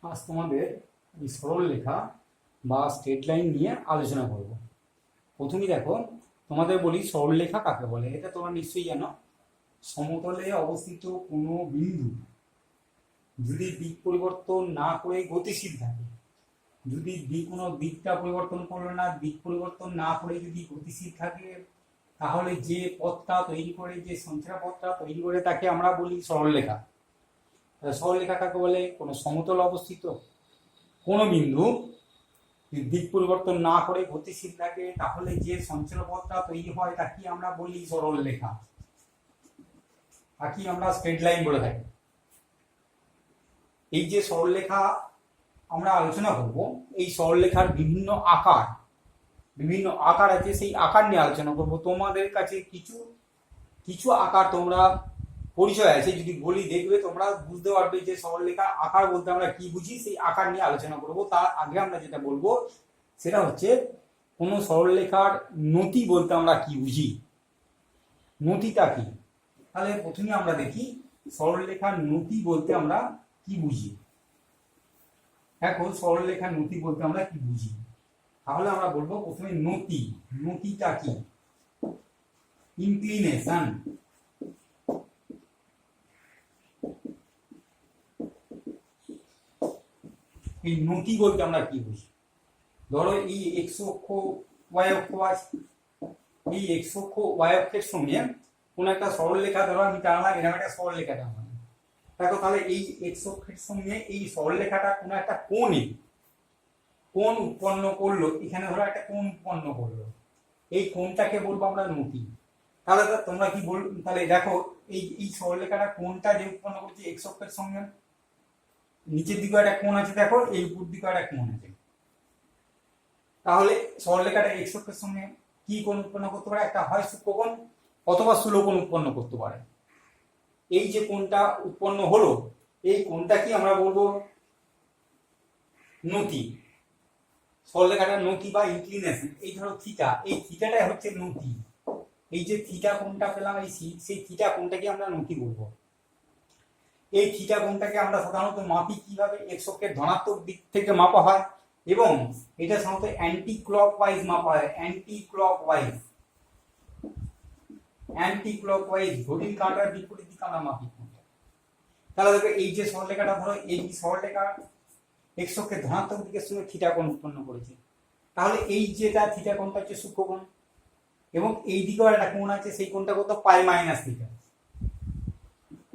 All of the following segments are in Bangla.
আজ তোমাদের এই সরল রেখা বা স্ট্রেট লাইন নিয়ে আলোচনা করব। প্রথমেই দেখো, তোমাদের বলি সরল রেখা কাকে বলে। এটা তোমরা নিশ্চয়ই জানো। সমতলে অবস্থিত কোনো বিন্দু যদি দিক পরিবর্তন না করে গতিশীল থাকে, যদি কোনো দিকটা পরিবর্তন করলো না, দিক পরিবর্তন না করে যদি গতিশীল থাকে, তাহলে যে পথটা তৈরি করে, যে সঞ্চার পথটা তৈরি করে, তাকে আমরা বলি সরলরেখা। সরলরেখা কাকে বলে? কোনো সমতল অবস্থিত কোনো বিন্দু দিক পরিবর্তন না করে গতিশীল থাকে, তাহলে যে সঞ্চার পথটা তৈরি হয় তাকে আমরা বলি সরলরেখা, তাকে আমরা স্ট্রেট লাইন বলে থাকি। এই যে সরলরেখা আমরা আলোচনা করব, এই সরলরেখার বিভিন্ন আকার আছে, সেই আকার নিয়ে আলোচনা করব। তোমাদের কাছে কিছু কিছু আকার তোমরা পরিচয় আছে, যদি বলি দেখবে তোমরা বুঝতে পারবে যে সরলরেখার আকার বলতে আমরা কি বুঝি। সেই আকার নিয়ে আলোচনা করব। তার আগে আমরা যেটা বলবো সেটা হচ্ছে কোনো সরলরেখার নতি বলতে আমরা কি বুঝি, নতিটা কি। তাহলে প্রথমে আমরা দেখি সরলরেখার নতি বলতে আমরা কি বুঝি। এখন সরলরেখার নতি বলতে আমরা কি বুঝি, তাহলে আমরা বলবো প্রথমে নতি। নতিটা কি? ইনক্লিনেশন। এই নতি বলতে আমরা কি বুঝি? ধরো এই এক্স অক্ষ ওয়াই অক্ষ আছে, এই এক্স অক্ষ ওয়াই অক্ষের সঙ্গে কোন একটা সরলরেখা ধরো আমি টানলাম, এরকম একটা সরলরেখা টানলাম। দেখো, তাহলে এই এক্স অক্ষের সঙ্গে এই সরলরেখাটা কোনো একটা কোণ উৎপন্ন করলো। এখানে ধরো একটা কোণ উৎপন্ন করলো, এই কোণটাকে বলবো আমরা নতি। তাহলে তোমরা কি বল, তাহলে দেখো এই সরলরেখাটা কোণটা যে উৎপন্ন করছে এক্স অক্ষের সঙ্গে, নিচের দিকে একটা কোণ আছে, দেখো এই উপর দিকে একটা কোণ আছে। তাহলে সরলরেখাটা এক্স অক্ষের সঙ্গে কি কোণ উৎপন্ন করতে পারে? একটা হয় সূক্ষ্মকোণ অথবা স্থূলকোণ উৎপন্ন করতে পারে। এই যে কোণটা উৎপন্ন হলো, এই কোণটা কি আমরা বলবো নতি। সরলরেখাটার নতি বা ইনক্লিনেশন। এই ধরো থিটা, এই থিটাটাই হচ্ছে নতি। এই যে থিটা কোণটা পেলাম, সেই থিটা কোণটাকে আমরা নতি বলবো। এই থিটা কোণটাকে আমরা সাধারণত মাপি কিভাবে? এক্স অক্ষের ধনাত্মক দিক থেকে মাপা হয়, এবং এটা সাধারণত অ্যান্টি ক্লকওয়াইজ মাপা হয়। অ্যান্টি ক্লকওয়াইজ ঘড়ির কাঁটার বিপরীত দিকে আমরা মাপি। তাহলে দেখো এই যে সরলরেখাটা, ধরো এই সরলরেখা এক্স অক্ষের ধনাত্মক দিকের সঙ্গে থিটা কোণ উৎপন্ন করেছে। তাহলে এই যেটা থিটা কোণটা হচ্ছে সূক্ষ্মকোণ, এবং এই দিকেও একটা কোণ আছে, সেই কোণটা কত? পাই মাইনাস থিটা।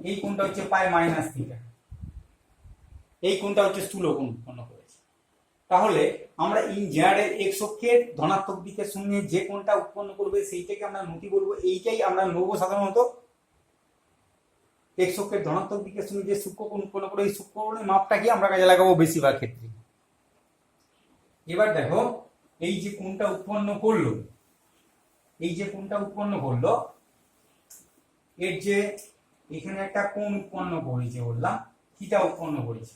এই কোণটা হচ্ছে পাই মাইনাস থিটা। এই কোণটা হচ্ছে স্থূলকোণ উৎপন্ন করেছে। তাহলে আমরা ইন জেনারেল এক্স অক্ষের ধনাত্মক দিকের সঙ্গে যে কোণটা উৎপন্ন করবে সেইটাকে আমরা নতি বলবো। এইটাই আমরা নেব সাধারণত এক্স অক্ষের ধনাত্মক দিকের সঙ্গে যে সূক্ষ্মকোণ উৎপন্ন করে, এই সূক্ষ্মকোণের মাপটাকে আমরা কাজে লাগাবো বেশিরভাগ ক্ষেত্রে। এবার দেখো, এই যে কোণটা উৎপন্ন করলো, এর যে এখানে একটা কোণ উৎপন্ন করেছে বললাম, থিটা উৎপন্ন করেছে,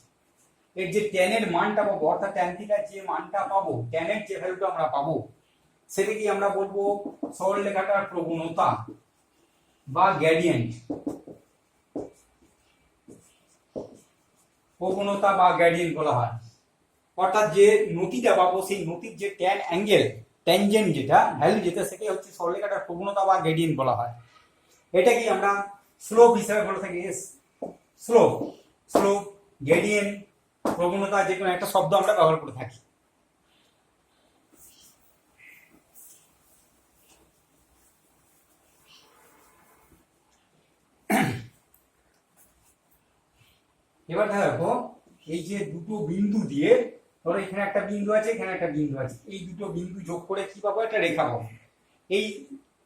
এর যে ট্যানের মানটা পাবো, অর্থাৎ ট্যান থিটার যে মানটা পাবো, ট্যানের যে ভ্যালুটা আমরা পাবো, সেটাকে আমরা বলবো সরলরেখাটার প্রবণতা বা গ্রেডিয়েন্ট। প্রবণতা বা গ্রেডিয়েন্ট বলা হয়। অর্থাৎ যে নতিটা পাবো, সেই নতির যে ট্যান অ্যাঙ্গেল, ট্যানজেন্ট যেটা ভ্যালু যেটা, সেটাই হচ্ছে সরলরেখাটার প্রবণতা বা গ্রেডিয়েন্ট বলা হয়। এটাকে আমরা স্লোপ হিসাবে বলে থাকি। স্লোপ, গ্রেডিয়েন্ট, প্রবণতা, যে কোনো একটা শব্দ আমরা ব্যবহার করে থাকি। এবার দেখো, এই যে দুটো বিন্দু দিয়ে, ধরো এখানে একটা বিন্দু আছে, এখানে একটা বিন্দু আছে, এই দুটো বিন্দু যোগ করে কি পাবো? একটা রেখা পাবো।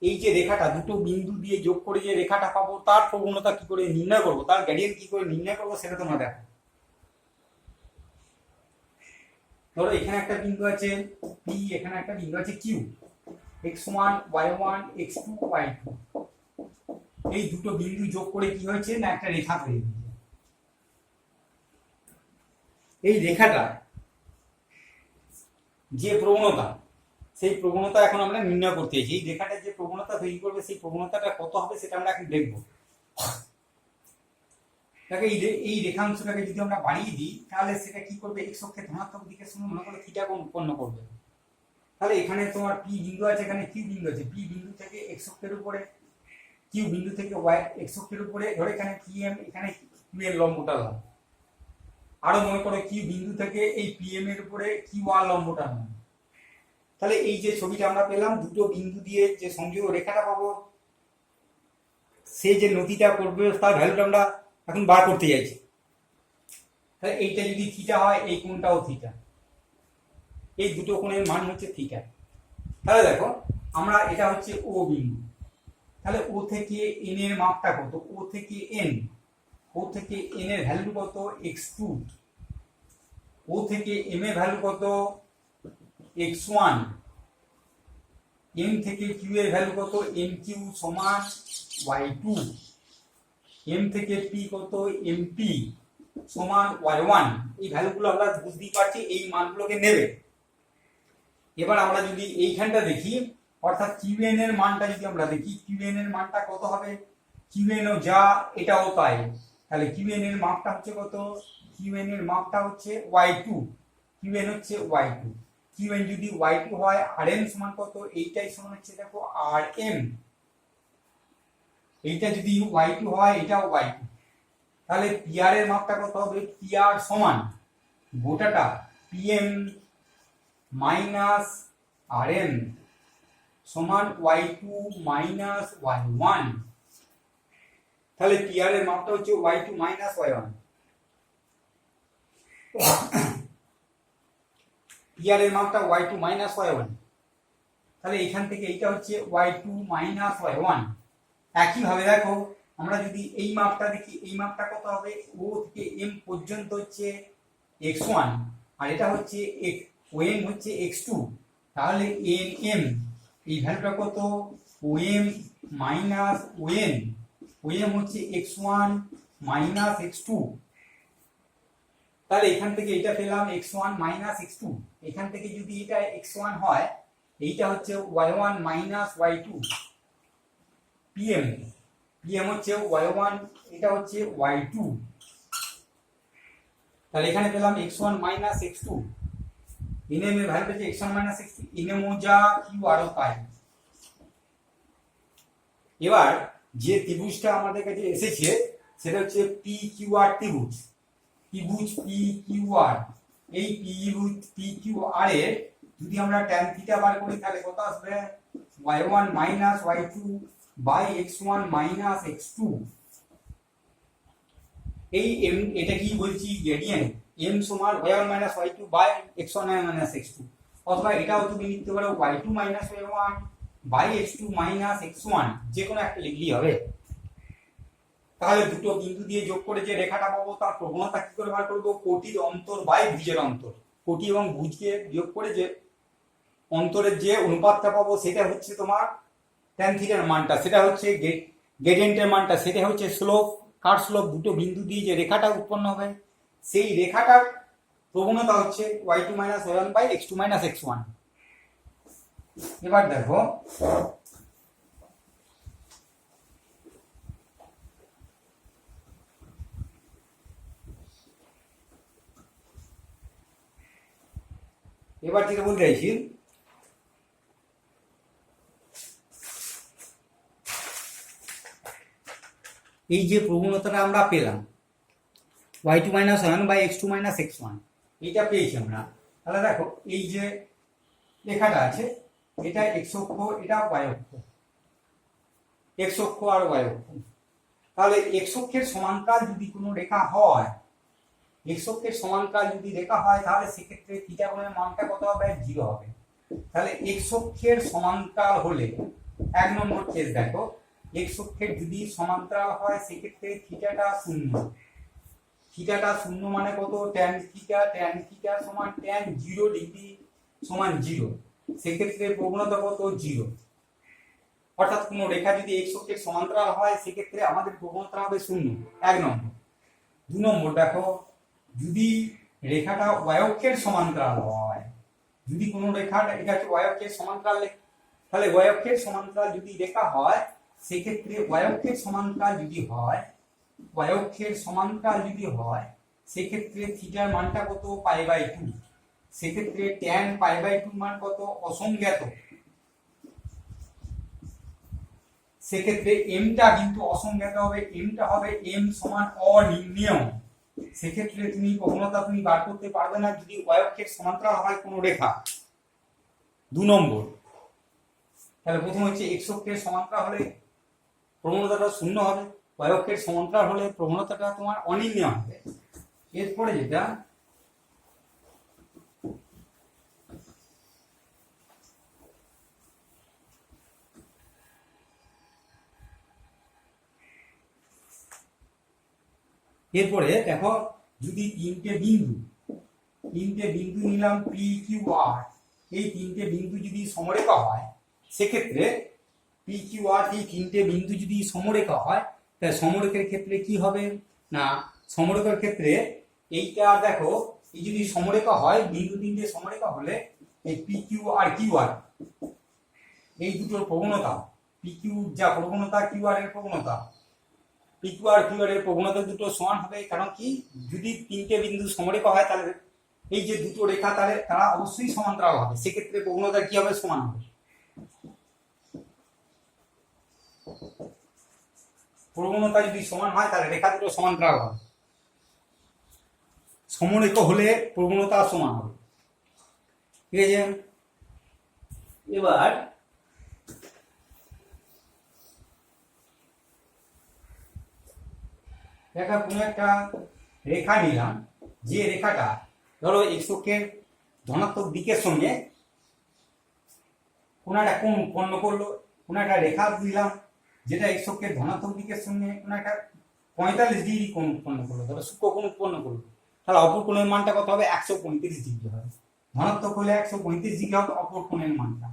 এই যে রেখাটা, দুটো বিন্দু দিয়ে যোগ করে যে রেখাটা পাবো, তার প্রবণতা কি করে নির্ণয় করবো, তার গ্রেডিয়েন্ট কি করে নির্ণয় করবো, সেটা তোমরা দেখো। ধরো এখানে একটা বিন্দু আছে পি, এখানে একটা বিন্দু আছে Q, x1 y1 x2 y2। এই দুটো বিন্দু যোগ করে কি হয়েছে না, একটা রেখা তৈরি হয়েছে। এই রেখাটা যে প্রবণতা, সেই প্রবণতা এখন আমরা নির্ণয় করতে চাইছি। এই রেখাটার যে প্রবণতা তৈরি করবে, সেই প্রবণতাটা কত হবে সেটা আমরা এখন দেখবো। তাকে এই রেখাংশটাকে যদি আমরা বাড়িয়ে দিই তাহলে সেটা কি করবে, এক্স অক্ষের ধনাত্মক দিকের সঙ্গে মনে করো থিটা কোণ উৎপন্ন করবে। তাহলে এখানে তোমার পি বিন্দু আছে, এখানে কিউ বিন্দু আছে, পি বিন্দু থেকে এক্স অক্ষের উপরে, কিউ বিন্দু থেকে ওয়াই এক্স অক্ষের উপরে, ধরো এখানে পি এম, এখানে কিউ এর লম্বটা নাও। আরো মনে করো কিউ বিন্দু থেকে এই পি এম এর উপরে কিউ আর লম্বটা নাও। তাহলে এই যে ছবিটা আমরা পেলাম, দুটো বিন্দু দিয়ে যে সংযোগ রেখাটা পাবো, সে যে নতিটা করবে তার ভ্যালুটা আমরা এখন বার করতে চাইছি। তাহলে এইটা যদি থিটা হয়, এই কোণটাও থিটা, এই দুটো কোণের মান হচ্ছে থিটা। তাহলে দেখো আমরা এটা হচ্ছে ও বিন্দু, তাহলে ও থেকে এন এর মাপটা কত, ও থেকে এন, ও থেকে এন এর ভ্যালু কত x2, ও থেকে এম এর ভ্যালু কত x1, এম থেকে কিউ এর ভ্যালু কত mq সমান y2, এম থেকে পি কত mp সমান y1। এই ভ্যালুগুলো আমরা বুঝতেই পারছি, এই মানগুলোকে নেবে। এবার আমরা যদি এইখানটা দেখি, অর্থাৎ কিউএন এর মানটা যদি আমরা দেখি, কিউএন এর মানটা কত হবে, কিউএন ও যা এটাও তাই, তাহলে কিউএন এর মাপটা হচ্ছে কত, কিউএন এর মাপটা হচ্ছে y2, কিউএন হচ্ছে y2, কিউএন যদি y2 হয় rn সমান কত, এইটাই সমান হচ্ছে দেখো rm, এইটা যদি y2 হয় এটাও y2, তাহলে pr এর মাপটা কত হবে, pr সমান গোটাটা pm মাইনাস rm সমান y2 মাইনাস y1, তাহলে pr এর মাপটা হচ্ছে y2 মাইনাস y1, pr এর মাপটা y2 মাইনাস y1, তাহলে এখান থেকে এইটা হচ্ছে y2 মাইনাস y1। একইভাবে দেখো আমরা যদি এই মাপটা দেখি, এই মাপটা কত হবে, ও থেকে এম পর্যন্ত হচ্ছে x1, আর এটা হচ্ছে ওএম হচ্ছে x2, তাহলে এন এম এই ভ্যালুটা কত, ওএম মাইনাস ওএন, ওএম হচ্ছে x1 মাইনাস x2, তাহলে এখান থেকে এটা পেলাম x1 মাইনাস x2, এখান থেকে যদি এটা x1 হয়, এইটা হচ্ছে y1 minus y2, pm, pm হচ্ছে y1, এটা হচ্ছে y2, তাহলে এখানে পেলাম x1 মাইনাস x2, nm এর ভ্যালু হচ্ছে x1 মাইনাস x2, nm ও যা কিউ আরও তাই। এবার যে ত্রিভুজটা আমাদের কাছে এসেছে সেটা হচ্ছে পি কিউ আর ত্রিভুজ, ত্রিভুজ পি কিউ আর, এই পি কিউ আর এর যদি আমরা tan থিটা বার করি তাহলে কত আসবে, y1 minus y2 by x1 minus x2, এই m এটা কি বলছি গ্রেডিয়েন্ট, m সমান y1 minus y2 by x1 minus x2, অথবা এটাও তুমি লিখতে পারো y2 minus y1 by x2 minus x1, যে কোনো একটা লিখলেই হবে। তাহলে দুটো বিন্দু দিয়ে যোগ করে যে রেখাটা পাবো তার প্রবণতা কি করে বার করবো, কোটির অন্তর বাই ভুজের অন্তর, কোটি এবং ভুজকে যোগ করে যে অন্তরের যে অনুপাতটা পাবো সেটা হচ্ছে তোমার tan থিটার মানটা, সেটা হচ্ছে গ্রেডিয়েন্টের মানটা, সেটা হচ্ছে স্লোপ, কার স্লোপ, দুটো বিন্দু দিয়ে যে রেখাটা উৎপন্ন হবে সেই রেখাটার প্রবণতা হচ্ছে y2 minus y1 by x2 minus x1। এবার দেখো এবার যেটা বলতে চাইছি, এই যে প্রবণতাটা আমরা পেলাম y2 minus y1 by x2 minus x1, এইটা পেয়েছি আমরা। তাহলে দেখো এই যে রেখাটা আছে এটা x অক্ষ, এটা y অক্ষ, x অক্ষ আর y অক্ষ, তাহলে x অক্ষের সমান্তরাল যদি কোনো রেখা হয়, x অক্ষের সমান্তরাল যদি রেখা হয় তাহলে সেক্ষেত্রে থিটা কোণের মানটা কত হবে, 0 হবে। তাহলে x অক্ষের সমান্তরাল হলে এক নম্বর কেস দেখো, x অক্ষের যদি সমান্তরাল হয় সেক্ষেত্রে থিটাটা 0, থিটাটা 0 মানে কত, tan থিটা সমান tan 0 ডিগ্রি সমান 0, সেক্ষেত্রে প্রবণতা কত, 0, অর্থাৎ কোনো রেখা যদি x অক্ষের সমান্তরাল হয় সেক্ষেত্রে আমাদের প্রবণতা হবে 0, এক নম্বর। দুই নম্বর দেখো, যদি রেখাটা y অক্ষের সমান্তরাল হয়, যদি কোনো রেখাটা, এটা হচ্ছে y অক্ষের সমান্তরাল, তাহলে y অক্ষের সমান্তরাল যদি রেখা হয় সেক্ষেত্রে y অক্ষের সমান্তরাল যদি হয় y অক্ষের সমান্তরাল যদি হয় সেক্ষেত্রে থিটার মানটা কত π/2, সেক্ষেত্রে tan π/2 মান কত অসংজ্ঞাত, সেক্ষেত্রে এমটা কিন্তু অসংজ্ঞাত হবে, এমটা হবে এম সমান অনির্ণেয়। সেক্ষেত্রে তুমি প্রবণতা তুমি বার করতে পারবে না যদি y অক্ষের সমান্তরাল হয় কোনো রেখা। 2 নম্বর, তাহলে প্রথম হচ্ছে x অক্ষের সমান্তরাল হলে প্রবণতাটা শূন্য হবে, y অক্ষের সমান্তরাল হলে প্রবণতাটা তোমার অনির্ণেয় হবে। এরপরে যেটা এরপরে দেখো, যদি তিনটে বিন্দু নিলাম পি কিউ আর, এই তিনটে বিন্দু যদি সমরেখা হয় সেক্ষেত্রে পি কিউ আর এই তিনটে বিন্দু যদি সমরেখা হয় তাহলে সমরেখার ক্ষেত্রে কি হবে না, সমরেখার ক্ষেত্রে এইটা দেখো, এই যদি সমরেখা হয় বিন্দু তিনটে সমরেখা হলে এই পি কিউ আর এই দুটোর প্রবণতা, পি কিউ যা প্রবণতা কিউ আর এর প্রবণতা, পি কিউ আর এর প্রবণতা দুটো সমান হবে। কারণ কি, যদি তিনটে বিন্দু সমরেখা হয় তাহলে এই যে দুটো রেখা তাহলে তারা অবশ্যই সমান্তরাল হবে, সেক্ষেত্রে প্রবণতা কি হবে, সমান হবে। প্রবণতা যদি সমান হয় তাহলে রেখা দুটো সমান্তরাল হবে, সমরেখা হলে প্রবণতা সমান হবে। ঠিক আছে, এবার দেখা কোনো একটা রেখা নিলাম, যে রেখাটা ধরো x অক্ষের ধনাত্মক দিকের সঙ্গে কোনো একটা কোণ উৎপন্ন করলো, কোনো একটা রেখা দিলাম যেটা x অক্ষের ধনাত্মক দিকের সঙ্গে কোনো একটা 45 ডিগ্রি কোণ উৎপন্ন করলো, ধরো সূক্ষ্ম কোণ উৎপন্ন করলো, তাহলে অপর কোণের মানটা কত হবে, 135 ডিগ্রি হবে। ধনাত্মক হলে 135 ডিগ্রি হবে অপর কোণের মানটা।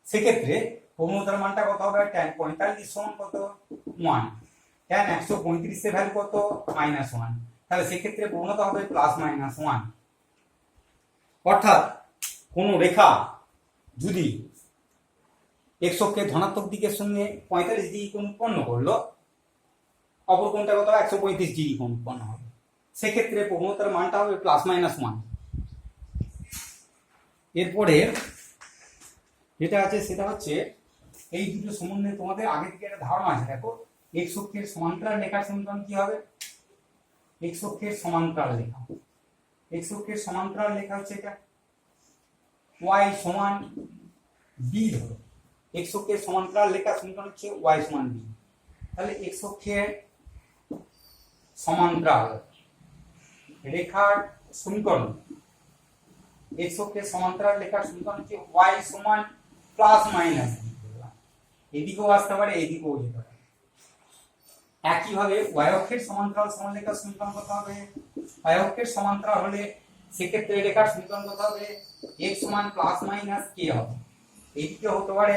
সেক্ষেত্রে প্রবণতার মানটা কত হবে, tan 45 সমান কত 1, tan 135 এর ভ্যালু কত -1, তাহলে সেক্ষেত্রে প্রবণতা হবে +-1। অর্থাৎ কোন রেখা যদি x অক্ষের ধনাত্মক দিকের সঙ্গে 45 ডিগ্রি কোণ উৎপন্ন করলো, অপর কোণটা কত হবে 135 ডিগ্রি কোণ উৎপন্ন হবে, সেক্ষেত্রে প্রবণতার মানটা হবে +-1। এরপরে যেটা আছে সেটা হচ্ছে এই দুটো সম্বন্ধে তোমাদের আগে থেকে একটা ধারণা আছে। দেখো, x অক্ষের সমান্তরাল রেখার সমীকরণ কি হবে, x অক্ষের সমান্তরাল রেখা, x অক্ষের সমান্তরাল রেখা হচ্ছে এটা y সমান b, ধরো x অক্ষের সমান্তরাল রেখার সমীকরণ হচ্ছে y সমান b। তাহলে x অক্ষের সমান্তরাল রেখার সমীকরণ, x অক্ষের সমান্তরাল রেখার সমীকরণ হচ্ছে y সমান +-, এদিকেও আসতে পারে এদিকেও যেতে পারে। একইভাবে y অক্ষের সমান্তরাল সরলরেখার সমীকরণ কত হবে, y অক্ষের সমান্তরাল হলে সেক্ষেত্রে রেখার সমীকরণ কত হবে, x সমান +-k হবে, এদিকে হতে পারে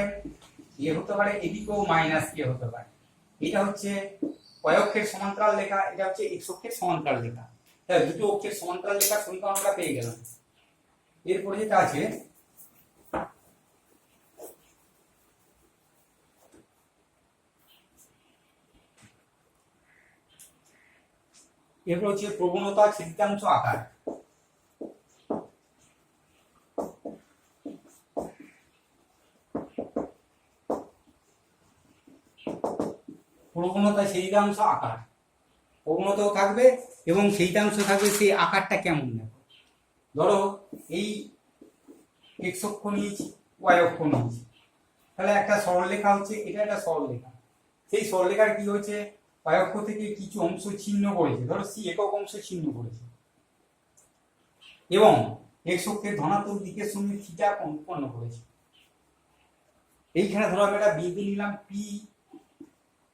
এ হতে পারে এদিকেও -k হতে পারে। এটা হচ্ছে y অক্ষের সমান্তরাল রেখা, এটা হচ্ছে x অক্ষের সমান্তরাল রেখা। তাহলে দুটো অক্ষের সমান্তরাল রেখার সমীকরণ আমরা পেয়ে গেলাম। এরপরে যেটা আছে এরপর হচ্ছে প্রবণতা ছিদ্রাংশ আকার। প্রবণতা ছিদ্রাংশ আকার, প্রবণতাও থাকবে এবং ছিদ্রাংশ থাকবে, সেই আকারটা কেমন দেখো। ধরো এই x অক্ষ নিয়েছি, y অক্ষ নিয়েছি, তাহলে একটা সরলরেখা হচ্ছে, এটা একটা সরলরেখা, সেই সরলরেখার কি হচ্ছে y অক্ষ থেকে কিছু অংশ ছিন্ন করেছে, ধরো c একক অংশ ছিন্ন করেছে এবং x অক্ষের ধনাত্মক দিকের সঙ্গে থিটা কোণ উৎপন্ন করেছে। এইখানে ধরো আমি একটা বিন্দু নিলাম p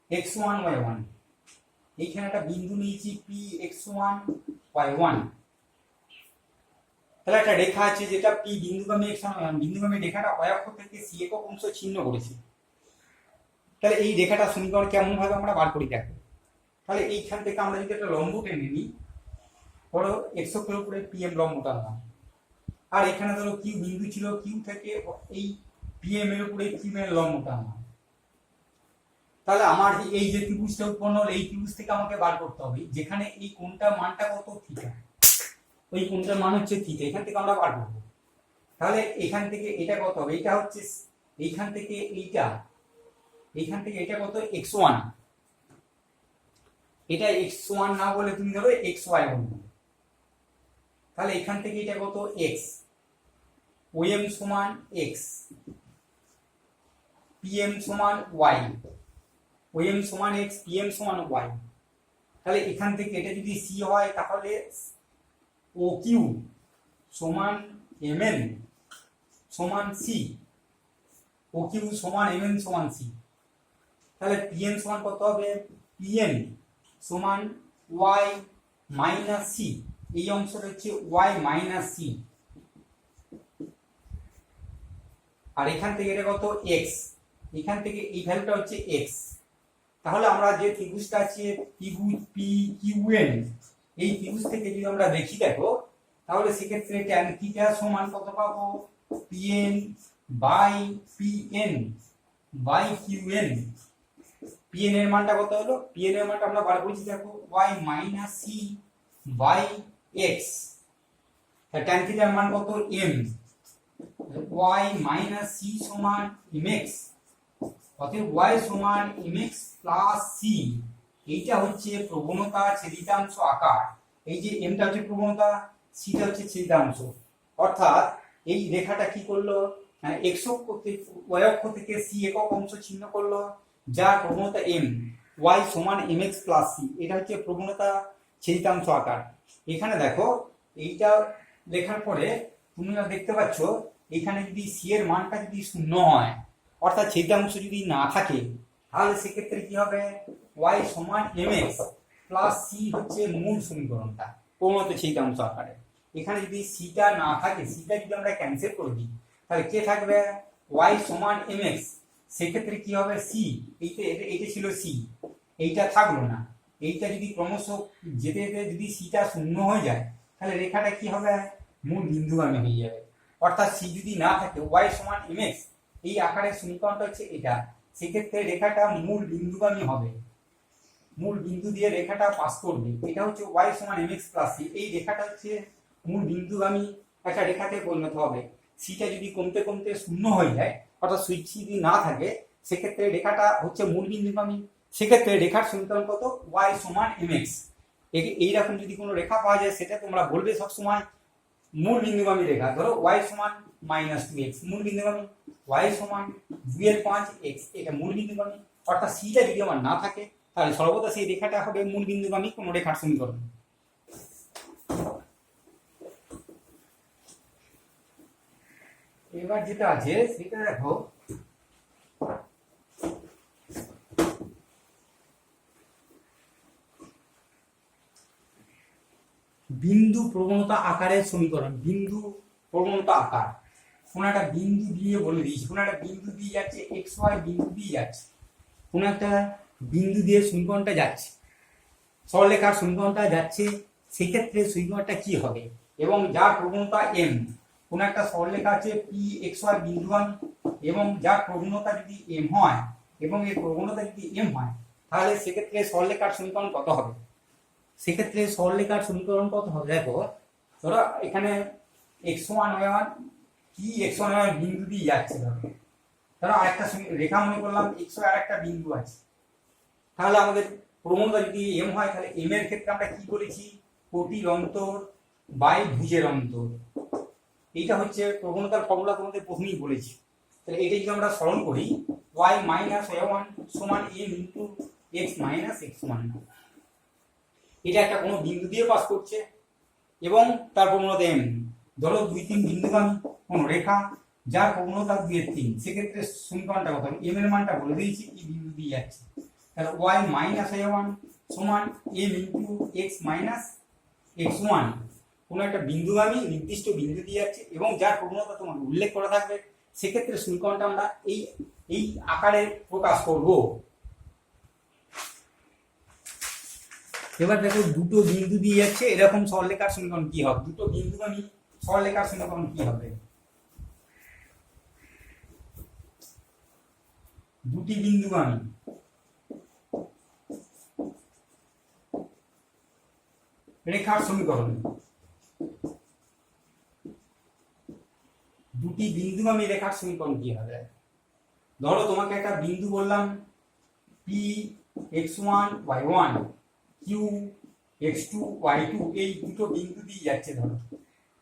x1 y1, এইখানে একটা বিন্দু নিয়েছি p x1 y1, তাহলে একটা রেখা আছে যেটা p বিন্দুগামী বিন্দুগামী রেখাটা y অক্ষ থেকে c একক অংশ ছিন্ন করেছে। তাহলে এই রেখাটা সমীকরণ কেমন ভাবে আমরা বার করি দেখো। তাহলে এইখান থেকে আমরা যদি একটা লম্ব টেনে নিই, ধরো x অক্ষের উপরে pm লম্ব টানলাম, আর এখানে ধরো q বিন্দু ছিল, q থেকে এই pm এর উপরে q এর লম্ব টানলাম, তাহলে আমার এই যে ত্রিভুজটা উৎপন্ন হলো এই ত্রিভুজ থেকে আমাকে বার করতে হবে যেখানে এই কোণটার মানটা কত থিটা, ওই কোণটার মান হচ্ছে থিটা, এখান থেকে আমরা বার করবো। তাহলে এখান থেকে এটা কত হবে, এটা হচ্ছে এইখান থেকে এটা কত x1, এটা x1 না বলে তুমি ধরো xy বলবে। তাহলে এখান থেকে এটা কত x, OM সমান x, PM সমান y, OM সমান x, PM সমান y। তাহলে এখান থেকে এটা যদি c হয় তাহলে OQ সমান MN সমান c, OQ সমান MN সমান c। তাহলে PN সমান কত হবে, PN সমান y মাইনাস c, এই অংশটা হচ্ছে y মাইনাস c, আর এখান থেকে এটা কত x, এখান থেকে এই ভ্যালুটা হচ্ছে x। তাহলে আমরা যে ত্রিভুজটা আছে ত্রিভুজ PQN, এই ত্রিভুজ থেকে যদি আমরা দেখি দেখো তাহলে সেক্ষেত্রে tan থিটা সমান কত পাবো, PN by PN by QN। PN এর মানটা কত হলো, PN এর মানটা আমরা বার করেছি দেখো y minus c by x। tan থিটার মান কত m, y মাইনাস c সমান mx, অতএব y সমান mx প্লাস c। এইটা হচ্ছে প্রবণতা ছেদিতাংশ আকার, এই যে mটা হচ্ছে প্রবণতা, cটা হচ্ছে ছেদিতাংশ। অর্থাৎ এই রেখাটা কি করলো, x অক্ষ থেকে y অক্ষ থেকে c একক অংশ ছিন্ন করলো, যার প্রবণতা m, y সমান mx প্লাস c। এটা হচ্ছে প্রবণতা ছেদিতাংশ আকার। এখানে দেখো এইটা লেখার পরে তুমি দেখতে পাচ্ছ এখানে যদি c এর মানটা যদি শূন্য হয়, অর্থাৎ ছেদিতাংশ যদি না থাকে, তাহলে সেক্ষেত্রে কি হবে, y সমান mx প্লাস c হচ্ছে মূল সমীকরণটা প্রবণতা ছেদিতাংশ আকারে। এখানে যদি সিটা না থাকে, সিটা যদি আমরা ক্যান্সেল করে দিই তাহলে কে থাকবে, y সমান mx, সেক্ষেত্রে কি হবে c, এইটা ছিল c, এইটা থাকলো না। এইটা যদি ক্রমশ যেতে যেতে যদি সিটা শূন্য হয়ে যায় তাহলে রেখাটা কি হবে, মূল বিন্দুগামী হয়ে যাবে। অর্থাৎ c যদি না থাকে y সমান mx, এই আকারের সমীকরণটা হচ্ছে এটা, সেক্ষেত্রে রেখাটা মূল বিন্দুগামী হবে, মূল বিন্দু দিয়ে রেখাটা পাস করবে। এটা হচ্ছে y সমান mx প্লাস c, এই রেখাটা হচ্ছে মূল বিন্দুগামী একটা রেখাতে পরিণত হবে। সিটা যদি কমতে কমতে শূন্য হয়ে যায়, অর্থাৎ সুইচ যদি না থাকে, সেক্ষেত্রে রেখাটা হচ্ছে মূল বিন্দুগামী। সেক্ষেত্রে রেখার সমীকরণ কত, y সমান mx। এইরকম যদি কোনো রেখা পাওয়া যায় সেটা তোমরা বলবে সবসময় মূল বিন্দুগামী রেখা। ধরো y সমান -2x মূল বিন্দুগামী, y সমান 2/5x এটা মূল বিন্দুগামী। অর্থাৎ সিটা যদি আমার না থাকে তাহলে সর্বদা সেই রেখাটা হবে মূল বিন্দুগামী কোনো রেখার সমীকরণ। এবার যেটা আছে সেটা দেখো, বিন্দু প্রবণতা আকারের সমীকরণ। বিন্দু প্রবণতা আকার, কোন একটা বিন্দু দিয়ে বলে দিয়েছি, কোন একটা বিন্দু দিয়ে যাচ্ছে, এক্স ওয়াই বিন্দু দিয়ে যাচ্ছে, কোন একটা বিন্দু দিয়ে সমীকরণটা যাচ্ছে, সরলরেখার সমীকরণটা যাচ্ছে, সেক্ষেত্রে সমীকরণটা কি হবে, এবং যার প্রবণতা এম, কোন একটা সরলরেখা আছে পি এক্স ওয়াই বিন্দুগামী, এবং যার প্রবণতা যদি এম হয় এবং এর প্রবণতা যদি এম হয়, তাহলে সেক্ষেত্রে সরলরেখার সমীকরণ কত হবে। সেক্ষেত্রে সরলরেখার সমীকরণ কত হবে, দেখো ধরো এখানে x1 y1 কি x1 y1 বিন্দু দিয়ে যাচ্ছে, ধরো আরেকটা রেখা মনে করলাম x আর একটা বিন্দু আছে, তাহলে আমাদের প্রবণতা যদি m হয় তাহলে m এর ক্ষেত্রে আমরা কি করেছি, কোটির অন্তর বাই ভুজের অন্তর। এইটা হচ্ছে প্রবণতার ফর্মুলা, তোমাদের প্রথমেই বলেছি। তাহলে এটা যদি আমরা সরল করি, y মাইনাস y1 সমান m into x minus x1। এটা একটা কোনো বিন্দু দিয়ে পাস করছে এবং তার প্রবণতা m। ধরো 2-3 বিন্দুগামী কোন রেখা যার প্রবণতা 2-3, সেক্ষেত্রে সমীকরণটা কত, m এর মানটা বলে দিয়েছি, এই বিন্দু দিয়ে যাচ্ছে। তাহলে y মাইনাস y1 সমান m into x minus x1, কোন একটা বিন্দুগামী নির্দিষ্ট বিন্দু দিয়ে যাচ্ছে এবং যার প্রবণতা তোমার উল্লেখ করা থাকবে, সেক্ষেত্রে সমীকরণটা আমরা এই আকারে প্রকাশ করব। এবার দেখো দুটো বিন্দু দিয়ে যাচ্ছে, এরকম সরলরেখার সমীকরণ কি হবে, দুটো বিন্দুগামী সরলরেখার সমীকরণ কি হবে, দুটি বিন্দুগামী রেখার সমীকরণ। দুটি বিন্দুগামী রেখার সমীকরণ কি হবে? ধরো তোমাকে একটা বিন্দু বললাম P x1 y1 q x2 y2, এই দুটো বিন্দু দিয়ে যাচ্ছে। ধরো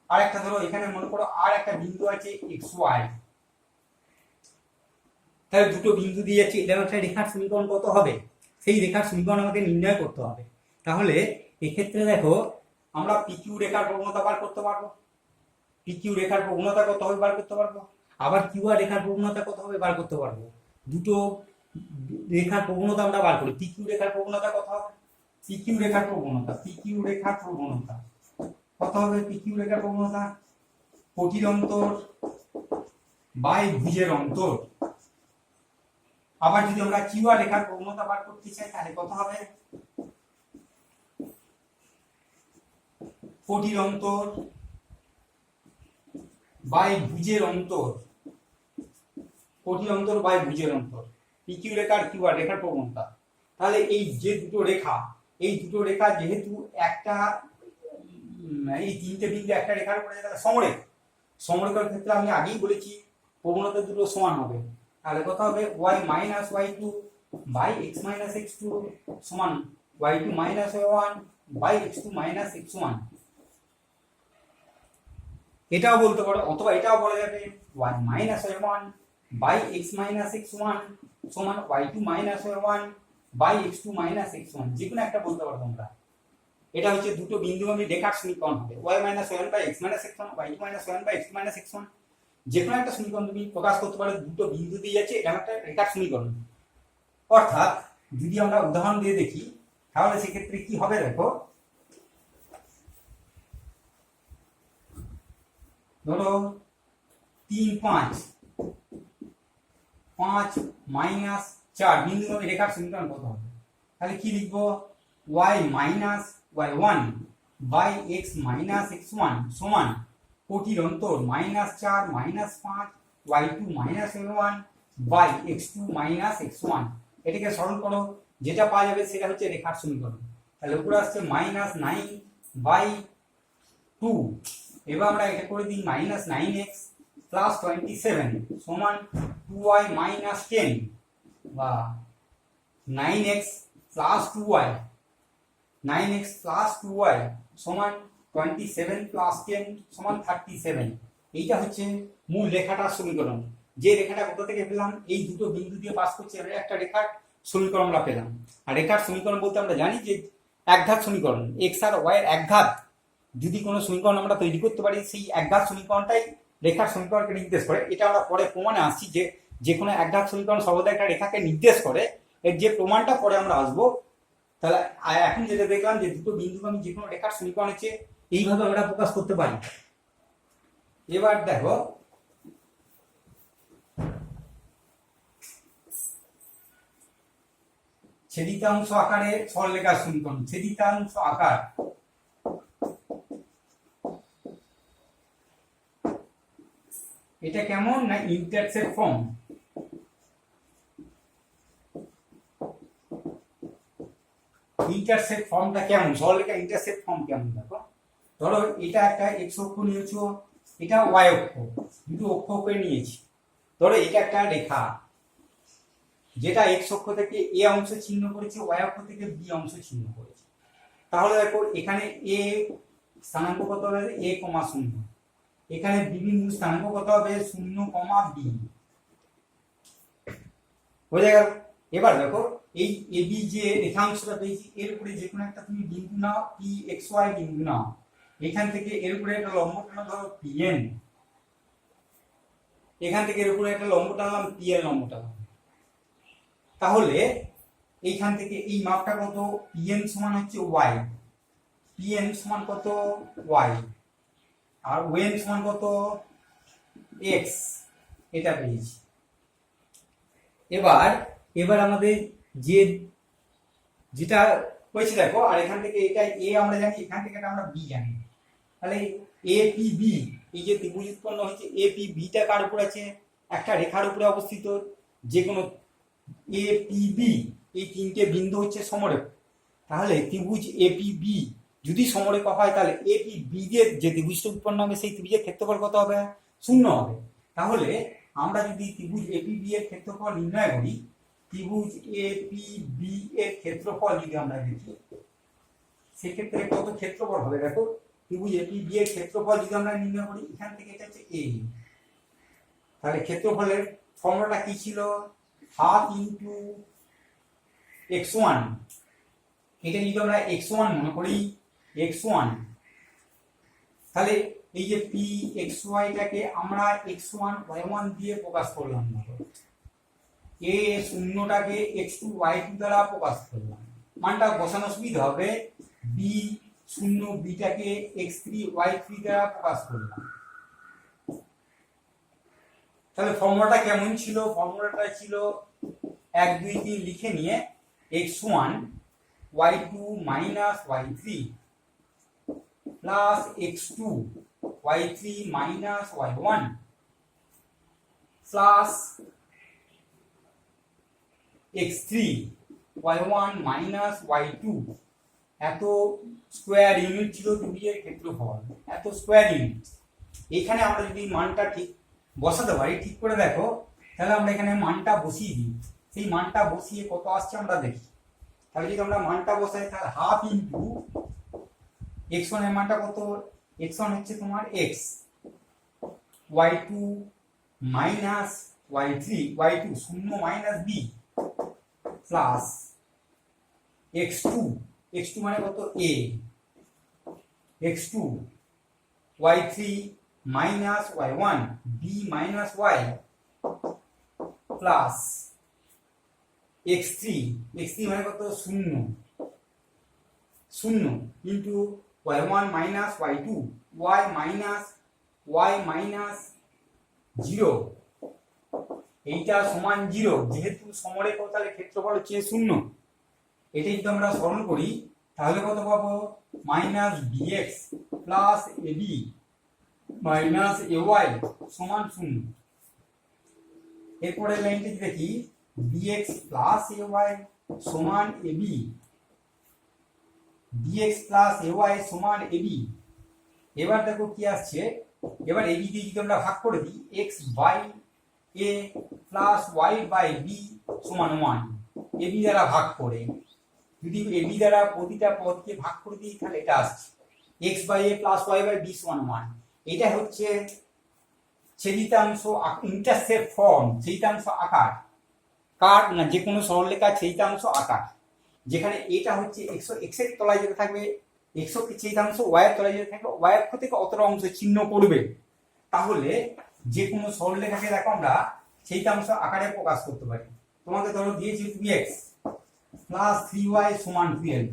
আর একটা, ধরো এখানে মনে করো আর একটা বিন্দু আছে xy, তাহলে দুটো বিন্দু দিয়ে যাচ্ছে, এটা একটা রেখার সমীকরণ কত হবে? সেই রেখার সমীকরণ আমাকে নির্ণয় করতে হবে। তাহলে এক্ষেত্রে দেখো আমরা পিকিউ রেখার প্রবণতা বার করতে পারবো। পিকিউ রেখার প্রবণতা কত হবে বার করতে পারবো, আবার কিউআর রেখার প্রবণতা কত হবে বার করতে পারবো। দুটো রেখার প্রবণতা আমরা বার করি। পিকিউ রেখার প্রবণতা কত হবে? পিকিউ রেখার প্রবণতা কত হবে? পিকিউ রেখার প্রবণতা কোটির অন্তর বাই ভুজের অন্তর। আবার যদি আমরা কিউআর রেখার প্রবণতা বার করতে চাই তাহলে কত হবে? কোটির অন্তর বাই ভুজের অন্তর, কোটির অন্তর বাই ভুজের অন্তর। পিকিউ রেখার কিউআর রেখার প্রবণতা। তাহলে এই যে দুটো রেখা, এই দুটো রেখা যেহেতু একটা, এই তিনটে বিন্দু একটা রেখার উপরে, তাহলে সমরেখা। সমরেখার ক্ষেত্রে আমি আগেই বলেছি প্রবণতা দুটো সমান হবে। তাহলে কত হবে? y minus y2 by x minus x2 সমান y2 minus y1 by x2 minus x1। এটাও বলতে পারো, অথবা এটাও বলা যাবে y minus y1 by x minus x1 সমান y2 minus y1 by x2 minus x1। যে কোনো একটা বলতে পারো তোমরা। এটা হচ্ছে দুটো বিন্দুগামী রেখার সমীকরণ হবে, y minus y1 by x minus x1, y2 minus y1 by x minus x1। যে কোনো একটা সমীকরণ তুমি প্রকাশ করতে পারো, দুটো বিন্দু দিয়ে যাচ্ছে, এটা একটা রেখার সমীকরণ। অর্থাৎ যদি আমরা উদাহরণ দিয়ে দেখি তাহলে সেক্ষেত্রে কি হবে দেখো। ধরো 3 5 5 মাইনাস 4 বিন্দুগামী রেখার সমীকরণ কত হবে? তাহলে কি লিখবো? y minus y1 by x minus x1 সমান কোটির অন্তর minus 4 minus 5 y2 minus y1 by x2 minus x1। এটাকে সরল করো, যেটা পাওয়া যাবে সেটা হচ্ছে রেখার সমীকরণ। তাহলে উপরে আসছে মাইনাস 9 বাই 2। এবার আমরা এটা করে দিই মাইনাস 9x প্লাস 27 সমান 2y মাইনাস 10 বা 9x plus 2y, 9x plus 2y সমান 27 প্লাস 10 সমান 37। এইটা হচ্ছে মূল রেখাটার সমীকরণ। যে রেখাটা কোথা থেকে পেলাম? এই দুটো বিন্দু দিয়ে পাস করছে একটা রেখার সমীকরণ আমরা পেলাম। আর রেখার সমীকরণ বলতে আমরা জানি যে একঘাত সমীকরণ, এক্স আর ওয়াই এর একঘাত যদি কোনো সমীকরণ আমরা তৈরি করতে পারি, সেই একঘাত সমীকরণটাই রেখার সমীকরণকে নির্দেশ করে। এটা আমরা পরে প্রমাণে আসছি যে যে কোনো একঘাত সমীকরণ সর্বদা একটা রেখাকে নির্দেশ করে। এর যে প্রমাণটা পরে আমরা আসবো। তাহলে এখন যেটা দেখলাম যে দুটো বিন্দুগামী যে কোনো রেখার সমীকরণ হচ্ছে এইভাবে আমরা প্রকাশ করতে পারি। এবার দেখো ছেদিতাংশ আকারে সরলরেখার সমীকরণ। ছেদিতাংশ আকার, এটা কেমন না ইন্টারসেপ্ট ফর্ম। ইন্টারসেপ্ট ফর্মটা কেমন? সরলরেখা ইন্টারসেপ্ট ফর্ম কেমন দেখো। ধরো এটা একটা এক্স অক্ষ নিয়েছো, এটা ওয়াই অক্ষ, দুটো অক্ষকে নিয়েছি। ধরো এটা একটা রেখা যেটা এক্স অক্ষ থেকে এ অংশ চিহ্ন করেছে, ওয়াই অক্ষ থেকে বি অংশ চিহ্ন করেছে। তাহলে দেখো এখানে এ স্থানাঙ্ক কত হবে? এ কমা 0। এখানে বি বিন্দু স্থানাঙ্ক কত হবে? 0 কমা বি। বোঝা গেল? এবার দেখো এই এ বি যে রেখাংশটা পেয়েছি, এর উপরে যে কোনো একটা তুমি বিন্দু নাও, পি এক্স ওয়াই বিন্দু নাও। এখান থেকে এর উপরে একটা লম্ব টানা, ধরো পিএন। এখান থেকে এর উপরে একটা লম্ব টানলাম, পিএল লম্ব টানলাম। তাহলে এইখান থেকে এই মাপটা কত? পিএন সমান হচ্ছে ওয়াই, পিএন সমান কত? ওয়াই। আর ওএন সমান কত? এক্স। এটা পেয়েছি। এবার আমাদের যেটা হয়েছে দেখো, আর এখান থেকে এটা এ আমরা জানি, এখান থেকে আমরা বি জানি। তাহলে এ পি বি, এই যে ত্রিভুজ উৎপন্ন হয়েছে, এ পি বিটা কার উপর আছে? একটা রেখার উপরে অবস্থিত। যে কোনো এ পি বি, এই তিনটে বিন্দু হচ্ছে সমরেখা। তাহলে ত্রিভুজ এ পি বি যদি সমরেখা হয় তাহলে এপি বি দিয়ে যে ত্রিভুজটা উৎপন্ন হবে সেই ত্রিভুজের ক্ষেত্রফল কত হবে? 0 হবে। তাহলে আমরা যদি ত্রিভুজ এপি বি এর ক্ষেত্রফল নির্ণয় করি, ত্রিভুজ এপি বি এর ক্ষেত্রফল যদি আমরা দেখি, সেক্ষেত্রে কত ক্ষেত্রফল হবে? দেখো, ত্রিভুজ এপি বি এর ক্ষেত্রফল যদি আমরা নির্ণয় করি, এখান থেকে এটা হচ্ছে এ, তাহলে ক্ষেত্রফলের ফর্মুলাটা কি ছিল? Half into x1। এটা যদি আমরা x1 মনে করি, x1, তাহলে এই যে পি এক্স ওয়াইটাকে আমরা x1 y1 দিয়ে প্রকাশ করলাম, এ শূন্যটাকে x2 y2 দ্বারা প্রকাশ করলাম, মানটা বসানো সুবিধা হবে। বি শূন্য বিটাকে x3 y3 দ্বারা প্রকাশ করলাম। তাহলে ফর্মুলাটা কেমন ছিল? ফর্মুলাটা ছিল 1 2 3 লিখে নিয়ে x1 y2 minus y3 plus x2 y3 minus y1 plus x3 y1 minus y2, এত স্কোয়ার ইউনিট ছিল ত্রিভুজের ক্ষেত্রফল, এত স্কোয়ার ইউনিট। এখানে আমরা যদি মানটা ঠিক বসাতে পারি, ঠিক করে দেখো, তাহলে আমরা এখানে মানটা বসিয়ে দিই। সেই মানটা বসিয়ে কত আসছে আমরা দেখি। তাহলে যদি আমরা মানটা বসাই, তাহলে হাফ ইন্টু x1 এর মানটা কত? x1 হচ্ছে তোমার x, y2 minus y3, y2 শূন্য মাইনাস b প্লাস x2 মানে কত? a, x2 y3 minus y1 b minus y plus x3 মানে কত? শূন্য into y1 minus y2 y minus 0, এইটা সমান 0। যেহেতু সমরেখা, তাহলে ক্ষেত্রফল হচ্ছে 0। এটা যদি আমরা সরল করি, তাহলে কত পাবো? Minus bx plus ab minus ay সমান 0। এরপরে লাইনটি দেখি, bx প্লাস ay সমান ab, bx প্লাস ay সমান ab। এবার দেখো কি আসছে, এবার ab দিয়ে যদি আমরা ভাগ করে দিই, x by a plus y by b সমান 1, ab দ্বারা ভাগ করে যদি ab দ্বারা প্রতিটা পদকে ভাগ করে দিই, তাহলে এটা আসছে x by a plus y by b সমান 1। এটা হচ্ছে ছেদিতাংশ ইন্টারসেপ্ট ফর্ম, ছেদিতাংশ আকার। কার না, যে কোনো সরলরেখার ছেদিতাংশ আকার, যেখানে এটা হচ্ছে x এর তলায় যেতে থাকবে x অক্ষের ছেদিতাংশ, y এর তলায় যেতে থাকবে y অক্ষ থেকে অতটা অংশ ছিন্ন করবে। তাহলে যে কোনো সরলরেখাকে দেখো আমরা ছেদিতাংশ আকারে প্রকাশ করতে পারি। তোমাকে ধরো দিয়েছি 2x প্লাস 3y সমান 12,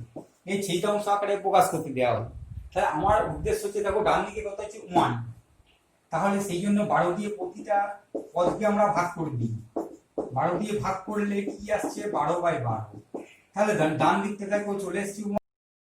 এই ছেদিতাংশ আকারে প্রকাশ করতে দেওয়া হবে। তাহলে আমার উদ্দেশ্য হচ্ছে, দেখো ডান দিকে কত হচ্ছে 1, তাহলে সেই জন্য 12 দিয়ে প্রতিটা পদকে আমরা ভাগ করে দিই। 12 দিয়ে ভাগ করলে কি আসছে? 12 বাই 12। তাহলে ডান দিক থেকে দেখো চলে এসেছি